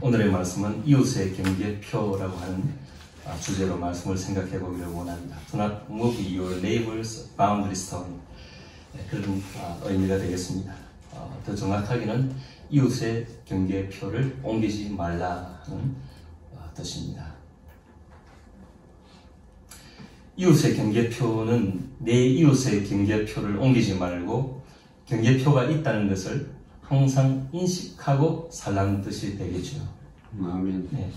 오늘의 말씀은 이웃의 경계표라고 하는 주제로 말씀을 생각해 보기를 원합니다. Do not move your neighbor's boundary stone. 그런 의미가 되겠습니다. 더 정확하게는 이웃의 경계표를 옮기지 말라는 뜻입니다. 이웃의 경계표는 내 이웃의 경계표를 옮기지 말고 경계표가 있다는 것을 항상 인식하고 살라는 뜻이 되겠죠. 아멘. 네.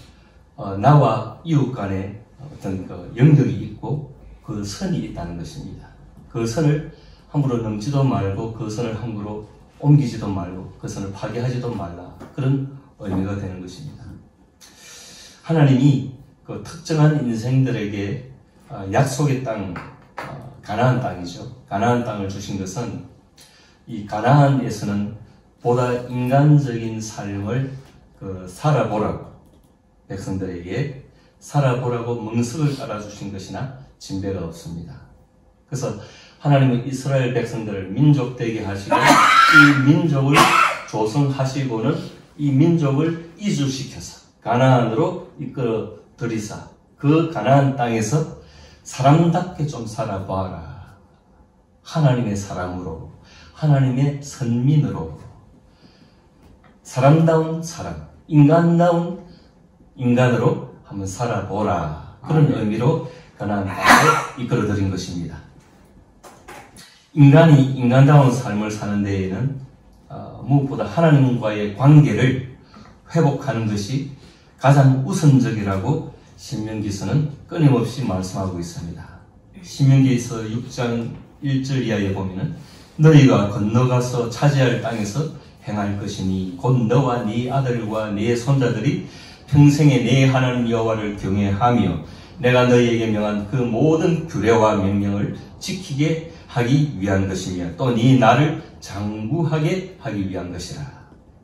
나와 이웃 간에 어떤 그 영역이 있고 그 선이 있다는 것입니다. 그 선을 함부로 넘지도 말고 그 선을 함부로 옮기지도 말고 그 선을 파괴하지도 말라. 그런 의미가 되는 것입니다. 하나님이 그 특정한 인생들에게 약속의 땅, 가나안 땅이죠. 가나안 땅을 주신 것은 이 가나안에서는 보다 인간적인 삶을 살아보라고 백성들에게 살아보라고 멍석을 깔아주신 것이나 진배가 없습니다. 그래서 하나님은 이스라엘 백성들을 민족 되게 하시고 이 민족을 조성하시고는 이 민족을 이주시켜서 가나안으로 이끌어 들이사 그 가나안 땅에서 사람답게 좀 살아봐라. 하나님의 사람으로, 하나님의 선민으로, 사람다운 사람, 인간다운 인간으로 한번 살아보라. 그런 의미로 가나안 땅에 이끌어들인 것입니다. 인간이 인간다운 삶을 사는 데에는 무엇보다 하나님과의 관계를 회복하는 것이 가장 우선적이라고 신명기서는 끊임없이 말씀하고 있습니다. 신명기서 6장 1절 이하에 보면은 너희가 건너가서 차지할 땅에서 행할 것이니 곧 너와 네 아들과 네 손자들이 평생에 네 하나님 여호와를 경외하며 내가 너희에게 명한 그 모든 규례와 명령을 지키게 하기 위한 것이며 또 네 나를 장구하게 하기 위한 것이라.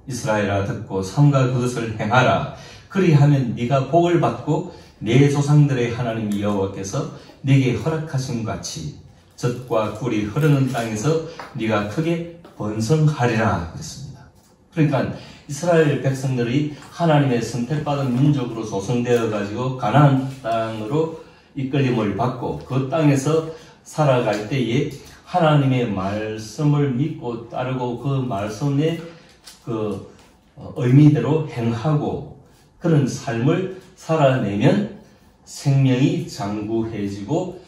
이스라엘아 듣고 삼가 그것을 행하라. 그리하면 네가 복을 받고 네 조상들의 하나님 여호와께서 네게 허락하신 같이 젖과 꿀이 흐르는 땅에서 네가 크게 번성하리라 그랬습니다. 그러니까 이스라엘 백성들이 하나님의 선택받은 민족으로 조성되어 가지고 가나안 땅으로 이끌림을 받고 그 땅에서 살아갈 때에 하나님의 말씀을 믿고 따르고 그 말씀의 그 의미대로 행하고 그런 삶을 살아내면 생명이 장구해지고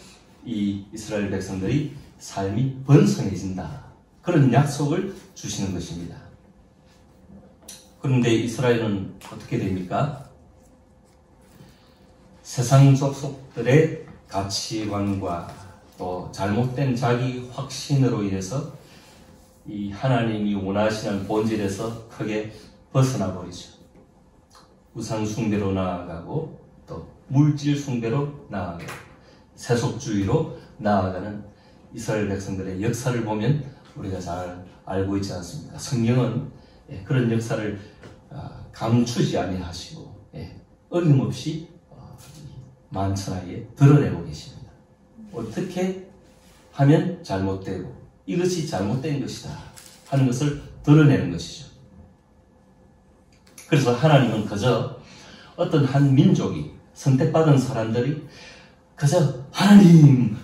이 이스라엘 백성들이 삶이 번성해진다. 그런 약속을 주시는 것입니다. 그런데 이스라엘은 어떻게 됩니까? 세상 족속들의 가치관과 또 잘못된 자기 확신으로 인해서 이 하나님이 원하시는 본질에서 크게 벗어나 버리죠. 우상 숭배로 나아가고 또 물질 숭배로 나아가고 세속주의로 나아가는 이스라엘 백성들의 역사를 보면 우리가 잘 알고 있지 않습니까? 성경은 그런 역사를 감추지 아니하시고 어림없이 만천하에 드러내고 계십니다. 어떻게 하면 잘못되고 이것이 잘못된 것이다 하는 것을 드러내는 것이죠. 그래서 하나님은 그저 어떤 한 민족이 선택받은 사람들이 그저 하나님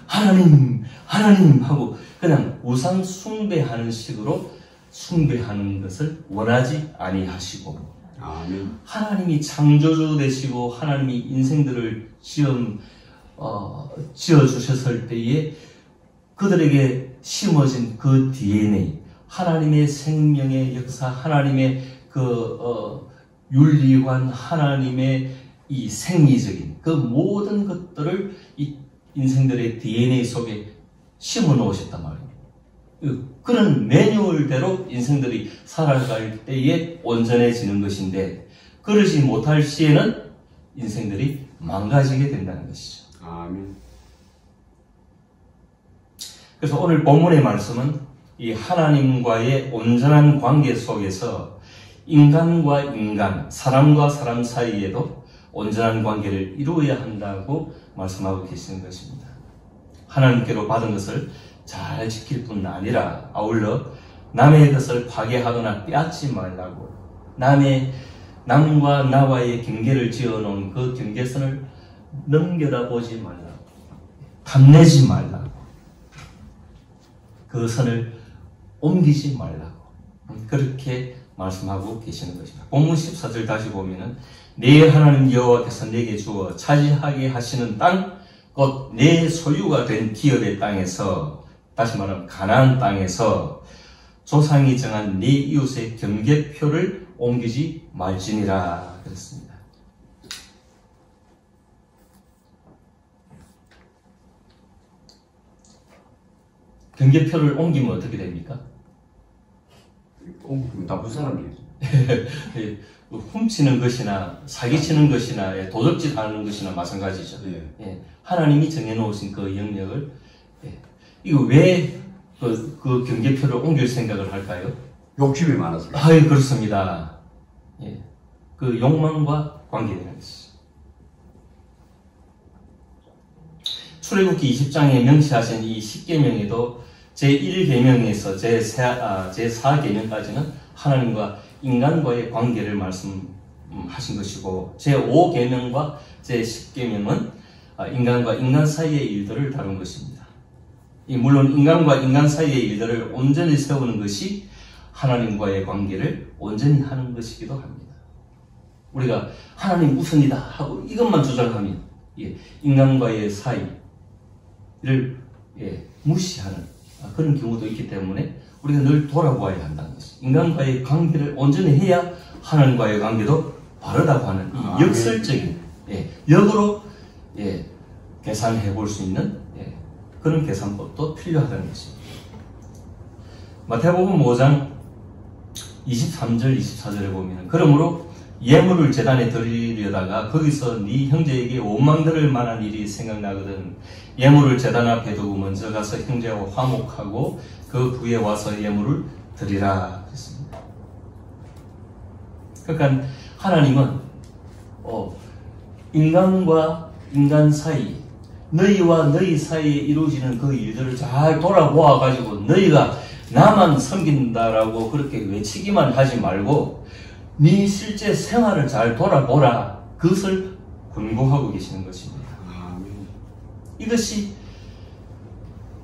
하고 그냥 우상 숭배하는 식으로 숭배하는 것을 원하지 아니하시고 아멘. 하나님이 창조주 되시고 하나님이 인생들을 지어주셨을 때에 그들에게 심어진 그 DNA, 하나님의 생명의 역사, 하나님의 윤리관, 하나님의 이 생리적인 그 모든 것들을 이 인생들의 DNA 속에 심어 놓으셨단 말이에요. 그런 매뉴얼대로 인생들이 살아갈 때에 온전해지는 것인데 그러지 못할 시에는 인생들이 망가지게 된다는 것이죠. 아멘. 그래서 오늘 본문의 말씀은 이 하나님과의 온전한 관계 속에서 인간과 인간, 사람과 사람 사이에도 온전한 관계를 이루어야 한다고 말씀하고 계시는 것입니다. 하나님께로 받은 것을 잘 지킬 뿐 아니라 아울러 남의 것을 파괴하거나 빼앗지 말라고 남의 남과 나와의 경계를 지어놓은 그 경계선을 넘겨다 보지 말라고, 탐내지 말라고, 그 선을 옮기지 말라고 그렇게 말씀하고 계시는 것입니다. 본문 14절 다시 보면은 내 하나님 여호와께서 내게 주어 차지하게 하시는 땅, 곧 내 소유가 된 기업의 땅에서, 다시 말하면 가나안 땅에서 조상이 정한 네 이웃의 경계표를 옮기지 말지니라 그랬습니다. 경계표를 옮기면 어떻게 됩니까? 옮기면 나쁜 사람이에요. 훔치는 것이나 사기치는 것이나 도적질 하는 것이나 마찬가지죠. 예. 하나님이 정해놓으신 그 영역을, 이거 왜 그 경계표를 옮길 생각을 할까요? 욕심이 많아서. 그렇습니다. 예. 그 욕망과 관계되는 것이죠. 출애굽기 20장에 명시하신 이 10계명에도 제1계명에서 제4계명까지는 하나님과 인간과의 관계를 말씀하신 것이고, 제5계명과 제10계명은 인간과 인간 사이의 일들을 다룬 것입니다. 물론 인간과 인간 사이의 일들을 온전히 세우는 것이 하나님과의 관계를 온전히 하는 것이기도 합니다. 우리가 하나님 우선이다 하고 이것만 주장하면 인간과의 사이를 무시하는 그런 경우도 있기 때문에 우리가 늘 돌아보아야 한다는 것입니다. 인간과의 관계를 온전히 해야 하나님과의 관계도 바르다고 하는 이 역설적인 역으로 계산해 볼 수 있는 그런 계산법도 필요하다는 것입니다. 마태복음 5장 23절 24절에 보면 그러므로 예물을 제단에 드리려다가 거기서 네 형제에게 원망들을 만한 일이 생각나거든 예물을 제단 앞에 두고 먼저 가서 형제와 화목하고 그 후에 와서 예물을 드리라 그랬습니다. 그러니까 하나님은 인간과 인간 사이, 너희와 너희 사이에 이루어지는 그 일들을 잘 돌아보아 가지고 너희가 나만 섬긴다라고 그렇게 외치기만 하지 말고 네 실제 생활을 잘 돌아보라, 그것을 권고하고 계시는 것입니다. 이것이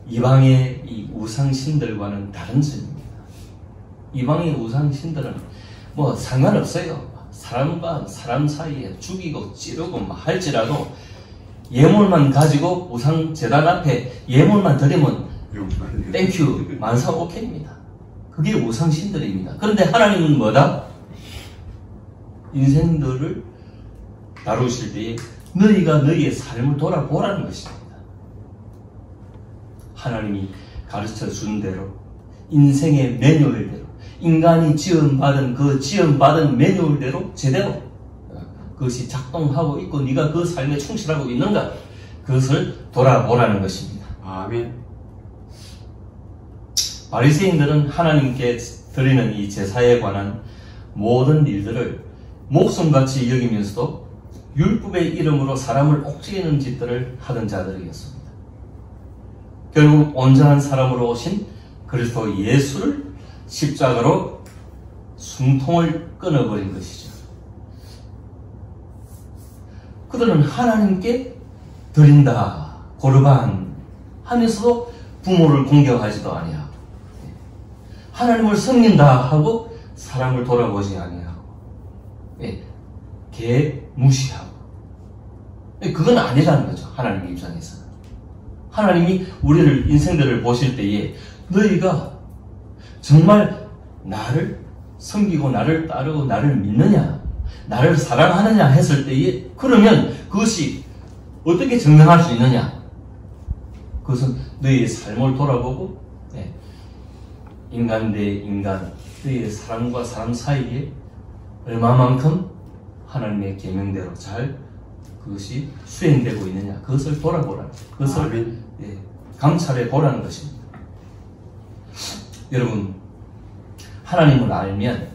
이방의 이 우상신들과는 다른 점입니다. 이방의 우상신들은 뭐 상관없어요. 사람과 사람 사이에 죽이고 찌르고 할지라도 예물만 가지고 우상 제단 앞에 예물만 드리면 땡큐 만사 오케이입니다. 그게 우상신들입니다. 그런데 하나님은 뭐다? 인생들을 다루실 때에 너희가 너희의 삶을 돌아보라는 것입니다. 하나님이 가르쳐 준 대로 인생의 매뉴얼대로 인간이 지음받은 그 지음받은 매뉴얼대로 제대로 그것이 작동하고 있고 네가 그 삶에 충실하고 있는가, 그것을 돌아보라는 것입니다. 아멘. 바리새인들은 하나님께 드리는 이 제사에 관한 모든 일들을 목숨같이 여기면서도 율법의 이름으로 사람을 옥죄이는 짓들을 하던 자들이었습니다. 결국 온전한 사람으로 오신 그리스도 예수를 십자가로 숨통을 끊어버린 것이죠. 그들은 하나님께 드린다, 고르반 하면서도 부모를 공경하지도 아니하고 하나님을 섬긴다 하고 사람을 돌아보지 아니하고 개 무시하고 그건 아니라는 거죠. 하나님 입장에서는. 하나님이 우리를 인생들을 보실 때에 너희가 정말 나를 섬기고 나를 따르고 나를 믿느냐, 나를 사랑하느냐 했을 때에 그러면 그것이 어떻게 증명할 수 있느냐? 그것은 너희의 삶을 돌아보고 인간 대 인간, 너희의 사람과 사람 사이에 얼마만큼 하나님의 계명대로 잘 그것이 수행되고 있느냐, 그것을 돌아보라, 그것을 감찰해 보라는 것입니다. 여러분, 하나님을 알면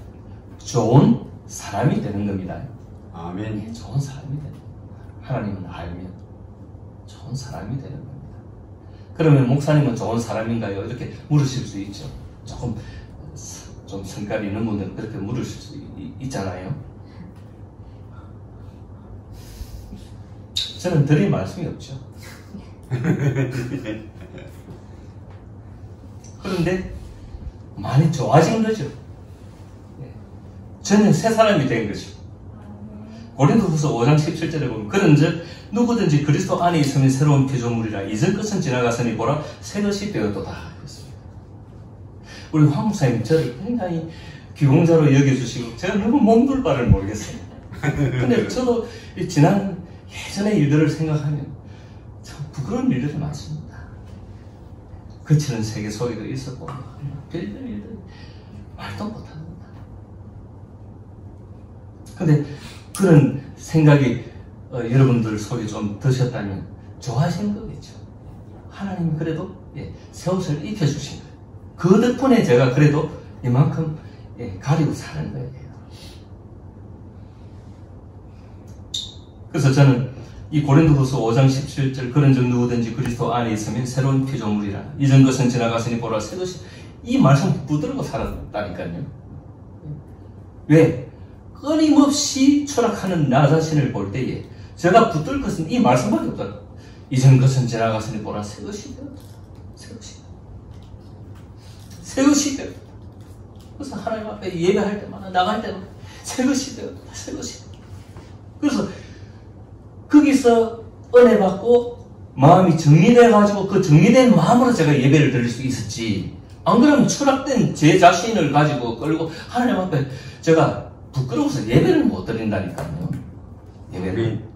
좋은 사람이 되는 겁니다. 아멘. 좋은 사람이 되는 겁니다. 하나님을 알면 좋은 사람이 되는 겁니다. 그러면 목사님은 좋은 사람인가요? 이렇게 물으실 수 있죠. 조금 좀 성깔이 있는 분들은 그렇게 물으실 수 있잖아요. 저는 드릴 말씀이 없죠. 그런데 많이 좋아진 거죠. 전혀 새 사람이 된 거죠. 고린도후서 5장 17절에 보면 그런즉 누구든지 그리스도 안에 있으면 새로운 피조물이라 이전 것은 지나갔으니 보라 새 것이 되었도다 했습니다. 우리 황 목사님 저를 굉장히 귀공자로 여겨주시고 제가 너무 몸둘 바를 모르겠어요. 근데 저도 지난 예전의 일들을 생각하면 참 부끄러운 일들이 많습니다. 거치는 세계 속에도 있었고 별별 일들 말도 못합니다. 근데 그런 생각이 여러분들 속에 좀 드셨다면 좋아하시는 거겠죠. 하나님이 그래도 새 옷을 입혀주신 거예요. 그 덕분에 제가 그래도 이만큼 가리고 사는 거예요. 그래서 저는 이 고린도후서 5장 17절 그런즉 누구든지 그리스도 안에 있으면 새로운 피조물이라 이전 것은 지나갔으니 보라 새 것이 이 말씀 붙들고 살았다니까요. 왜? 끊임없이 추락하는 나 자신을 볼 때에 제가 붙들 것은 이 말씀밖에 없다. 이전 것은 지나갔으니 보라 새 것이 되었다. 새 것이 되었다. 새 것이 되었다. 그래서 하나님 앞에 예배할 때마다 나갈 때마다 새 것이 되었다. 새 것이 되었다. 그래서 거기서 은혜 받고 마음이 정리돼가지고 그 정리된 마음으로 제가 예배를 드릴 수 있었지. 안 그러면 추락된 제 자신을 가지고 끌고 하나님 앞에 제가 부끄러워서 예배를 못 드린다니까요. 예배를.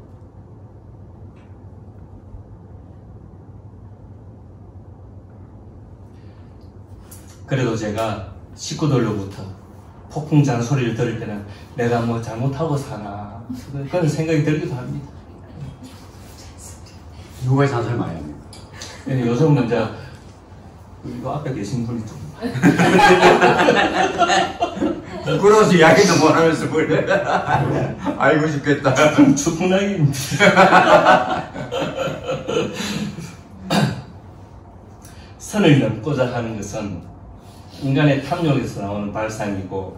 그래도 제가 식구들로부터 폭풍 잔소리를 들을 때는 내가 뭐 잘못하고 사나 그런 생각이 들기도 합니다. 누가 잔소리 많이 합니까? 요즘은 이제 이거 앞에 계신 분이 좀 부끄러워서 이야기도 못하면서 그래. 알고 싶겠다. 축복나기입니다. 선을 넘고자 하는 것은 인간의 탐욕에서 나오는 발상이고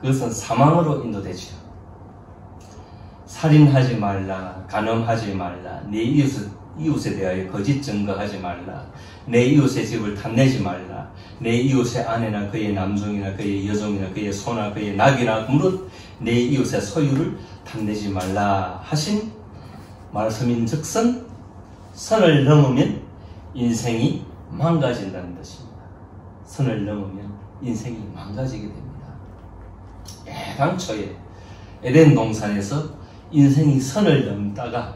그것은 사망으로 인도되죠. 살인하지 말라, 간음하지 말라, 내 이웃에 대하여 거짓 증거하지 말라, 내 이웃의 집을 탐내지 말라, 내 이웃의 아내나 그의 남종이나 그의 여종이나 그의 소나 그의 낙이나 무릇 내 이웃의 소유를 탐내지 말라 하신 말씀인즉슨 선을 넘으면 인생이 망가진다는 뜻입니다. 선을 넘으면 인생이 망가지게 됩니다. 애당초에 에덴 동산에서 인생이 선을 넘다가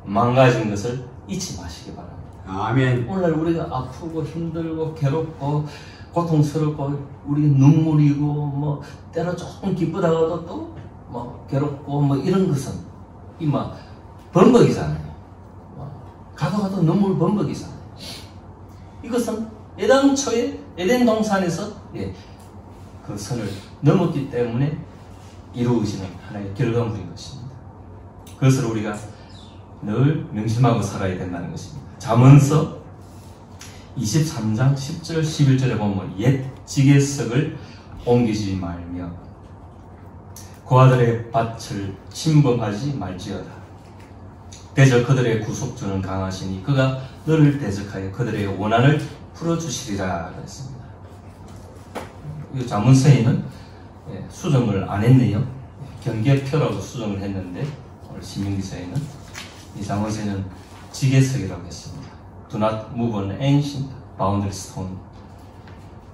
망가진 것을 잊지 마시기 바랍니다. 아멘. 오늘날 우리가 아프고 힘들고 괴롭고 고통스럽고 우리 눈물이고 뭐 때로 조금 기쁘다가도 또 뭐 괴롭고 뭐 이런 것은 이마 범벅이잖아요. 가도 눈물 범벅이잖아요. 이것은 애당초에 에덴 동산에서 그 선을 넘었기 때문에 이루어지는 하나의 결과물인 것입니다. 그것을 우리가 늘 명심하고 살아야 된다는 것입니다. 잠언서 23장 10절 11절에 보면 옛 지게석을 옮기지 말며 고아들의 밭을 침범하지 말지어다. 대저 그들의 구속주는 강하시니 그가 너를 대적하여 그들의 원한을 풀어주시리라 그랬습니다. 이 잠언서에는 수정을 안 했네요. 경계표라고 수정을 했는데 오늘 신명기서에는 이 잠언서에는 지게석이라고 했습니다. Do not move on ancient boundary stone.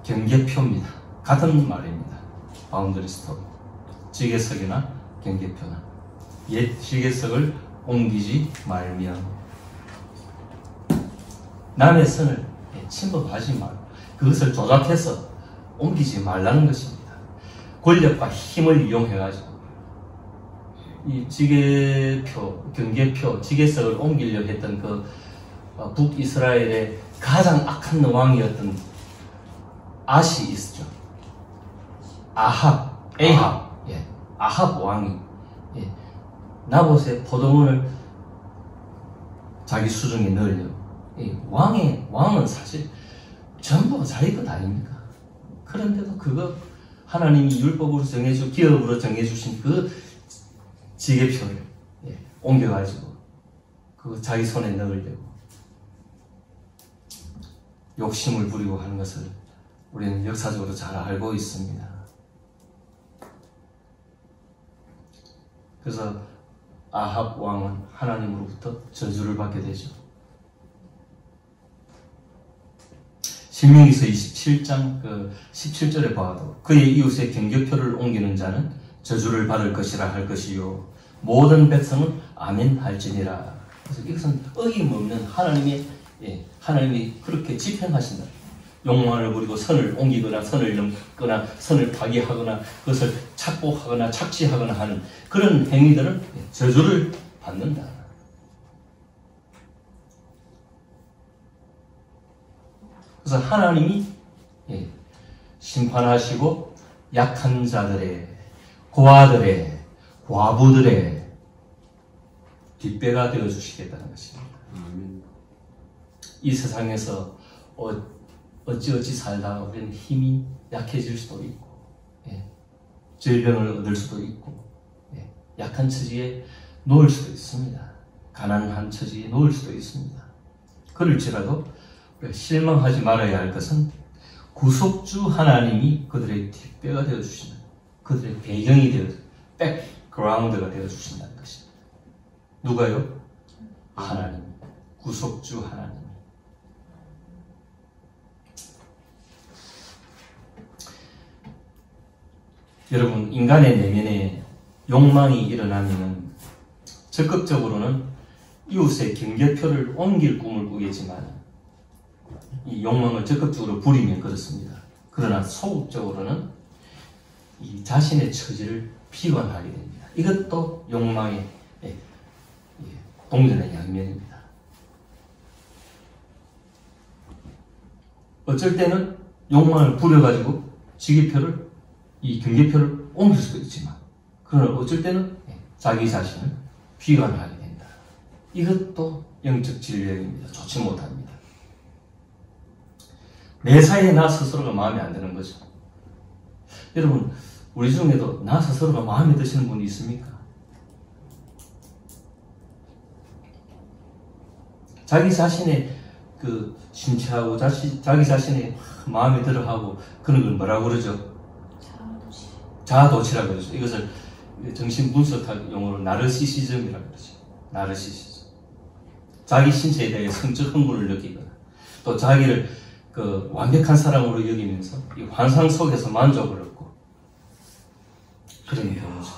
경계표입니다. 같은 말입니다. boundary stone. 지게석이나 경계표나 옛 지게석을 옮기지 말며 남의 선을 침범하지 말고 그것을 조작해서 옮기지 말라는 것입니다. 권력과 힘을 이용해가지고 이 지게표, 경계표, 지게석을 옮기려 했던 그 북이스라엘의 가장 악한 왕이었던 아시 있었죠. 에이합 왕이 나봇의 포도원을 자기 수중에 넣으려. 왕은 사실 전부가 자기 것 아닙니까? 그런데도 그거 하나님이 율법으로 기업으로 정해주신 그 지게표를 옮겨가지고 그 자기 손에 넣으려고 욕심을 부리고 하는 것을 우리는 역사적으로 잘 알고 있습니다. 그래서 아합 왕은 하나님으로부터 저주를 받게 되죠. 신명기서 27장 17절에 봐도 그의 이웃의 경계표를 옮기는 자는 저주를 받을 것이라 할 것이요 모든 백성은 아멘 할지니라. 그래서 이것은 어김없는 하나님이 그렇게 집행하신다. 욕망을 부리고 선을 옮기거나 선을 넘거나 선을 파괴하거나 그것을 착복하거나 착취하거나 하는 그런 행위들은 저주를 받는다. 그래서 하나님이 심판하시고 약한 자들의, 고아들의, 과부들의 뒷배가 되어주시겠다는 것입니다. 이 세상에서 어찌어찌 살다가 우리는 힘이 약해질 수도 있고, 질병을 얻을 수도 있고, 약한 처지에 놓을 수도 있습니다. 가난한 처지에 놓을 수도 있습니다. 그럴지라도 실망하지 말아야 할 것은 구속주 하나님이 그들의 뒷배가 되어주신다. 그들의 배경이 백그라운드가 되어주신다는 것입니다. 누가요? 하나님. 구속주 하나님. 여러분, 인간의 내면에 욕망이 일어나면 적극적으로는 이웃의 경계표를 옮길 꿈을 꾸겠지만 이 욕망을 적극적으로 부리면 그렇습니다. 그러나 소극적으로는 이 자신의 처지를 비관하게 됩니다. 이것도 욕망의 동전의 양면입니다. 어쩔 때는 욕망을 부려가지고 이 경계표를 옮길 수도 있지만, 그러나 어쩔 때는 자기 자신을 비관하게 된다. 이것도 영적 질병입니다. 좋지 못합니다. 매사에 나 스스로가 마음에 안 드는 거죠. 여러분, 우리 중에도 나 스스로가 마음에 드시는 분이 있습니까? 자기 자신의 그 신체하고 자기 자신의 마음에 들어하고 그런 걸 뭐라고 그러죠? 자아도취라고 그러죠. 이것을 정신분석학 용어로 나르시시즘이라고 그러죠. 나르시시즘. 자기 신체에 대해 성적 흥분을 느끼거나 또 자기를 그 완벽한 사람으로 여기면서 이 환상 속에서 만족을 얻고 그런 경우죠.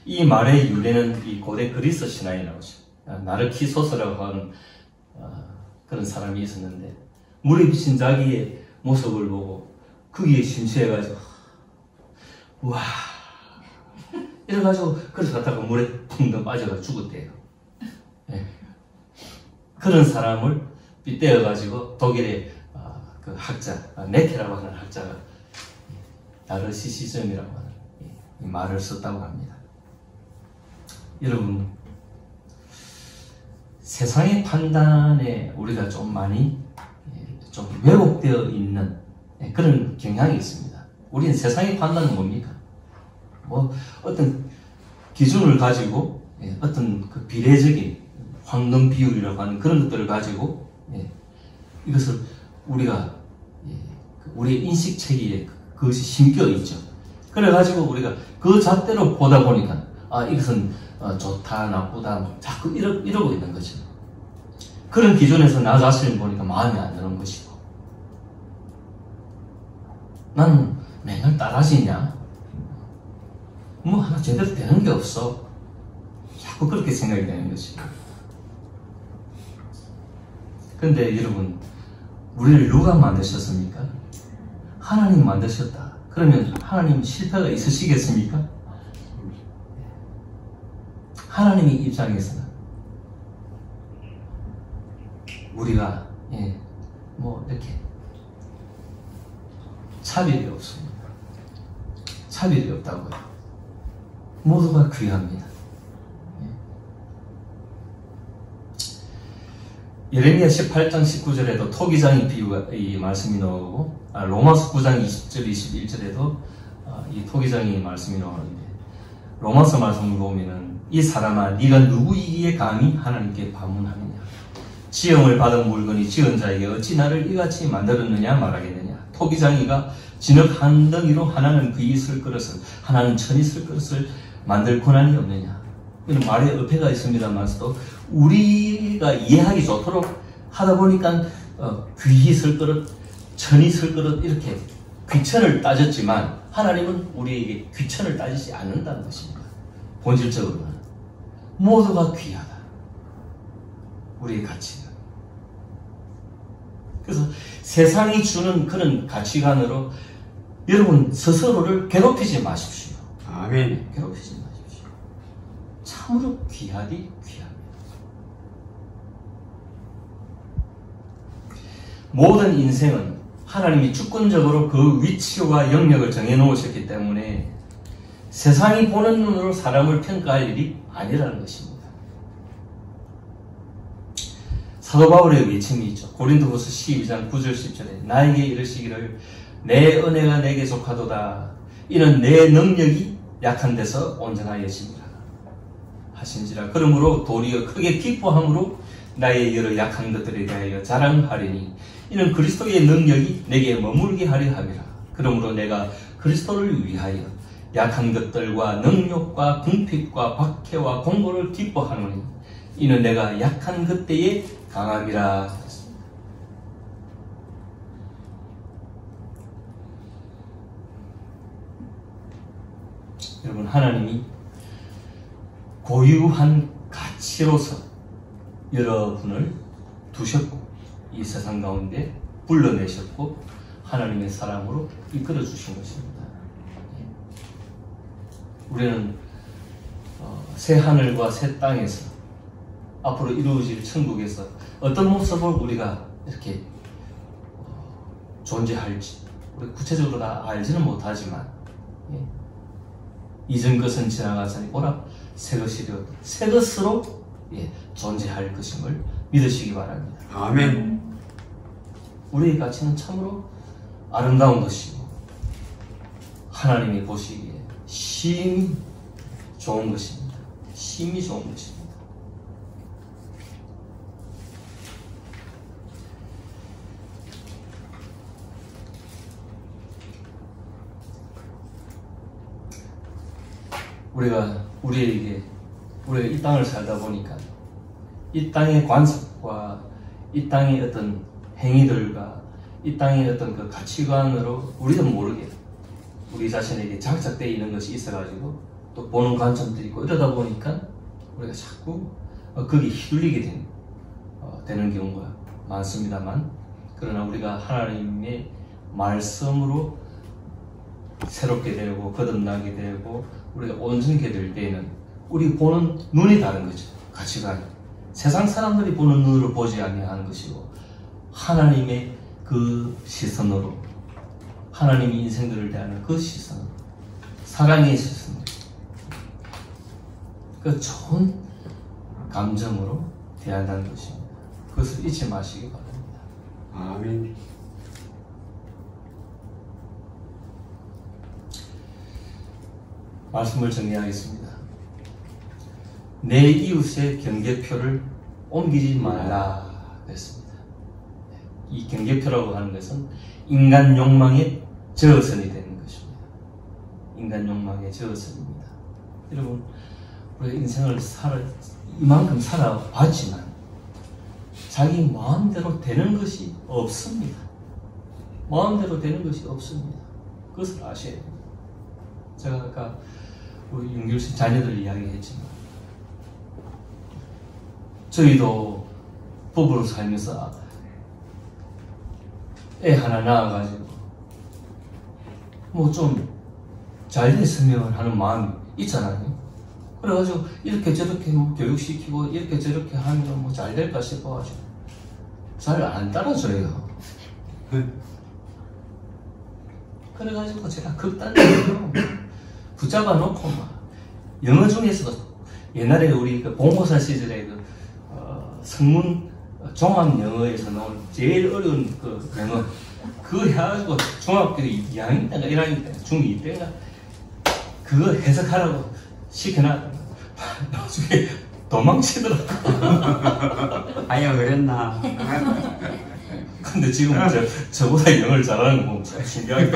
이 말의 유래는 이 고대 그리스 신화에 나오죠. 나르키소스라고 하는 그런 사람이 있었는데 물에 비친 자기의 모습을 보고 거기에 심취해가지고 우와 이래가지고 그래서 갔다가 물에 붕덩 빠져가 죽었대요. 그런 사람을 빗대어가지고 독일의 그 학자 네케라고 하는 학자가 나르시시즘이라고 하는 이 말을 썼다고 합니다. 여러분, 세상의 판단에 우리가 좀 많이 좀 왜곡되어 있는 그런 경향이 있습니다. 우리는 세상의 판단은 뭡니까? 어떤 기준을 가지고 어떤 그 비례적인 황금 비율이라고 하는 그런 것들을 가지고 이것을 우리가 우리의 인식 체계에 그것이 심겨 있죠. 그래가지고 우리가 그 잣대로 보다 보니까 이것은 좋다 나쁘다 자꾸 이러고 있는 거죠. 그런 기준에서 나 자신을 보니까 마음에 안 드는 것이고 나는 맨날 따라지냐? 뭐 하나 제대로 되는 게 없어. 자꾸 그렇게 생각이 되는 것이고. 근데 여러분, 우리를 누가 만드셨습니까? 하나님 만드셨다. 그러면 하나님 실패가 있으시겠습니까? 하나님의 입장에서는 우리가 뭐 이렇게 차별이 없습니다. 차별이 없다고요. 모두가 귀합니다. 예레미야 18장 19절에도 토기장의 비유가 이 말씀이 나오고 로마서 9장 20절 21절에도 이 토기장의 말씀이 나오는데 로마서 말씀을 보면은 이 사람아 네가 누구이기에 감히 하나님께 반문하느냐 지형을 받은 물건이 지은 자에게 어찌 나를 이같이 만들었느냐 말하겠느냐 토기장이가 진흙 한 덩이로 하나는 그이 쓸 그릇을 하나는 천이 쓸 그릇을 만들 권한이 없느냐. 이런 말에 어폐가 있습니다만서도 우리가 이해하기 좋도록 하다 보니까 귀히 쓸 그릇, 천이 쓸 그릇 이렇게 귀천을 따졌지만 하나님은 우리에게 귀천을 따지지 않는다는 것입니다. 본질적으로는 모두가 귀하다. 우리의 가치가. 그래서 세상이 주는 그런 가치관으로 여러분 스스로를 괴롭히지 마십시오. 아멘. 괴롭히지 마십시오. 참으로 귀하디 귀합니다. 모든 인생은 하나님이 주권적으로 그 위치와 영역을 정해놓으셨기 때문에 세상이 보는 눈으로 사람을 평가할 일이 아니라는 것입니다. 사도 바울의 외침이 있죠. 고린도후서 12장 9절 10절에 나에게 이르시기를 내 은혜가 내게 속하도다. 이는 내 능력이 약한 데서 온전하여짐이라 하신지라. 그러므로 도리어 크게 기뻐함으로 나의 여러 약한 것들에 대하여 자랑하리니 이는 그리스도의 능력이 내게 머물게 하려 함이라. 그러므로 내가 그리스도를 위하여 약한 것들과 능력과 궁핍과 박해와 공고를 기뻐하노니 이는 내가 약한 그때에 강함이라. 여러분, 하나님이 고유한 가치로서 여러분을 두셨고 이 세상 가운데 불러내셨고 하나님의 사랑으로 이끌어 주신 것입니다. 우리는 새 하늘과 새 땅에서 앞으로 이루어질 천국에서 어떤 모습을 우리가 이렇게 존재할지 우리 구체적으로 다 알지는 못하지만 이전 것은 지나가자니 오라 새 것이 되었다. 새 것으로 존재할 것임을 믿으시기 바랍니다. 아멘. 우리의 가치는 참으로 아름다운 것이고 하나님이 보시기에 심히 좋은 것입니다. 심히 좋은 것입니다. 우리가 이 땅을 살다 보니까 이 땅의 관습과 이 땅의 어떤 행위들과 이 땅의 어떤 그 가치관으로 우리도 모르게 우리 자신에게 장착되어 있는 것이 있어가지고 또 보는 관점들이 있고 이러다 보니까 우리가 자꾸 거기 휘둘리게 되는 경우가 많습니다만 그러나 우리가 하나님의 말씀으로 새롭게 되고 거듭나게 되고 우리가 온전하게 될 때에는 우리 보는 눈이 다른 거죠. 가치관이 세상 사람들이 보는 눈으로 보지 아니하는 것이고 하나님의 그 시선으로 하나님이 인생들을 대하는 그 시선으로 사랑의 시선으로 그 좋은 감정으로 대한다는 것입니다. 그것을 잊지 마시기 바랍니다. 아멘. 말씀을 정리하겠습니다. 내 이웃의 경계표를 옮기지 말라 그랬습니다. 이 경계표라고 하는 것은 인간 욕망의 저어선이 되는 것입니다. 인간 욕망의 저어선입니다. 여러분, 우리가 인생을 이만큼 살아왔지만 자기 마음대로 되는 것이 없습니다. 마음대로 되는 것이 없습니다. 그것을 아셔야 됩니다. 제가 아까 우리 윤길씨 자녀들 이야기했지만 저희도 부부로 살면서 애 하나 낳아가지고 뭐 좀 잘 됐으면 하는 마음이 있잖아요. 그래가지고 이렇게 저렇게 뭐 교육시키고 이렇게 저렇게 하면 뭐 잘 될까 싶어가지고 잘 안 따라줘요. 그래가지고 제가 극단적으로 붙잡아 놓고 막 영어 중에서도 옛날에 우리 그 본고사 시절에 그 성문 종합 영어에서 나온 제일 어려운 그 영어 그거 해가지고 중학교 2학년 때인가 1학년 때 중2 때인가 그거 해석하라고 시켜놔. 나중에 도망치더라고. 아야 그랬나? 근데 지금 저보다 영어를 잘하는 거 보면 참 신기하게.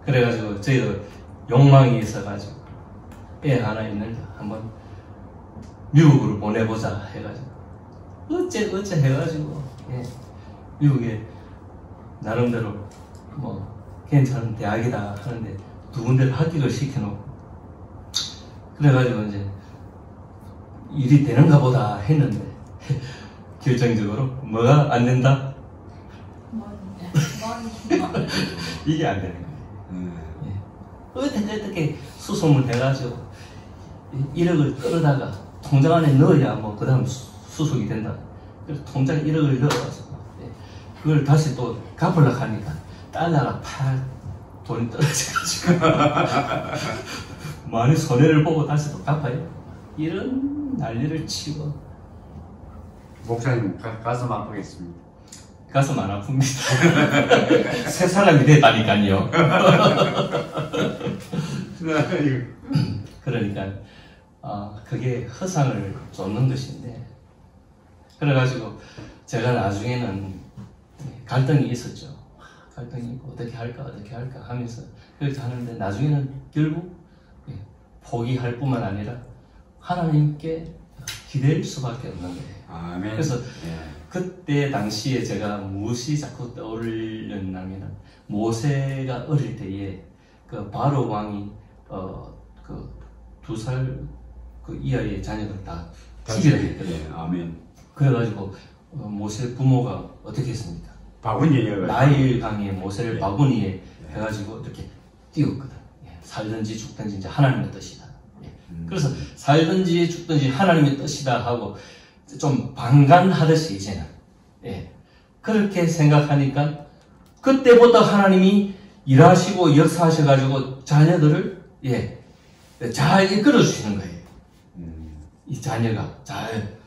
그래가지고 저희도 욕망이 있어가지고 애 하나 있는데 한번 미국으로 보내보자 해가지고 어째 해가지고 미국에 나름대로 뭐 괜찮은 대학이다 하는데 두 군데를 합격을 시켜놓고 그래가지고 이제 일이 되는가 보다 했는데 결정적으로 뭐가 안 된다? 이게 안 되는 거예요. 어떻게 수송을 해가지고 1억을 끌어다가 통장 안에 넣어야 뭐 그 다음 수속이 된다. 그래서 통장에 1억을 넣어가지고 그걸 다시 또 갚으려고 하니까 달러가 팍 돈이 떨어져가지고 많이 손해를 보고 다시 또 갚아요. 이런 난리를 치고 목사님 가슴 아프겠습니다. 가슴 안 아픕니다. 새 사람이 됐다니까요. 그러니까 그게 허상을 쫓는 것인데 그래가지고 제가 나중에는 갈등이 있었죠. 갈등이 있고 어떻게 할까 하면서 그렇게 하는데 나중에는 결국 포기할 뿐만 아니라 하나님께 기댈 수밖에 없는 거예요. 아멘. 그래서 그때 당시에 제가 무엇이 자꾸 떠올렸냐면 모세가 어릴 때에 그 바로 왕이 그 2살 그 이하의 자녀들 다 죽이려 했거든요. 아멘. 그래가지고 모세 부모가 어떻게 했습니까? 바구니에 나일 강에 모세를 바구니에 해가지고 이렇게 띄웠거든. 살든지 죽든지 이제 하나님의 뜻이다. 그래서 살든지 죽든지 하나님의 뜻이다 하고 좀 방관하듯이 이제는 그렇게 생각하니까 그때부터 하나님이 일하시고 역사하셔가지고 자녀들을 잘 이끌어 주시는 거예요. 이 자녀가 잘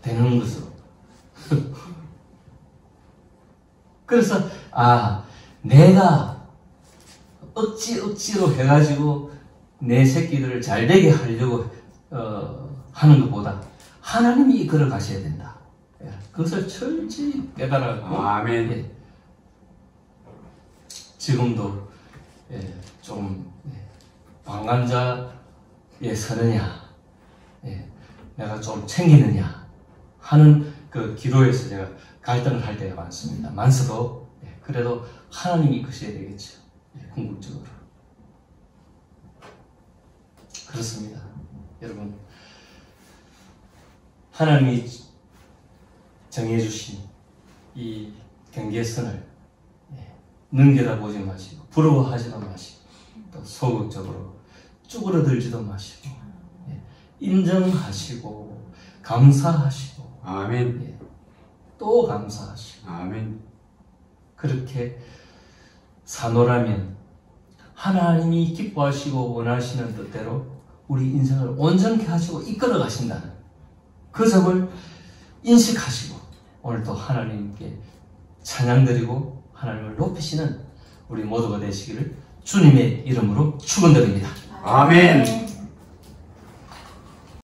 되는 것으로. 그래서 내가 억지로 해가지고 내 새끼들을 잘 되게 하려고 하는 것보다 하나님이 이끌어 가셔야 된다. 그것을 철저히 깨달았고 아멘. 지금도 좀 방관자에 서느냐 내가 좀 챙기느냐 하는 그 기도에서 제가 갈등을 할 때가 많습니다. 많서도 그래도 하나님이 이끄셔야 되겠죠. 궁극적으로 그렇습니다. 여러분 하나님이 정해주신 이 경계선을 넘겨다보지 마시고 부러워하지도 마시고 또 소극적으로 쭈그러들지도 마시고 인정하시고 감사하시고 아멘. 또 감사하시고 아멘. 그렇게 사노라면 하나님이 기뻐하시고 원하시는 뜻대로 우리 인생을 온전케 하시고 이끌어 가신다는 그 점을 인식하시고 오늘도 하나님께 찬양드리고 하나님을 높이시는 우리 모두가 되시기를 주님의 이름으로 축원드립니다. 아멘.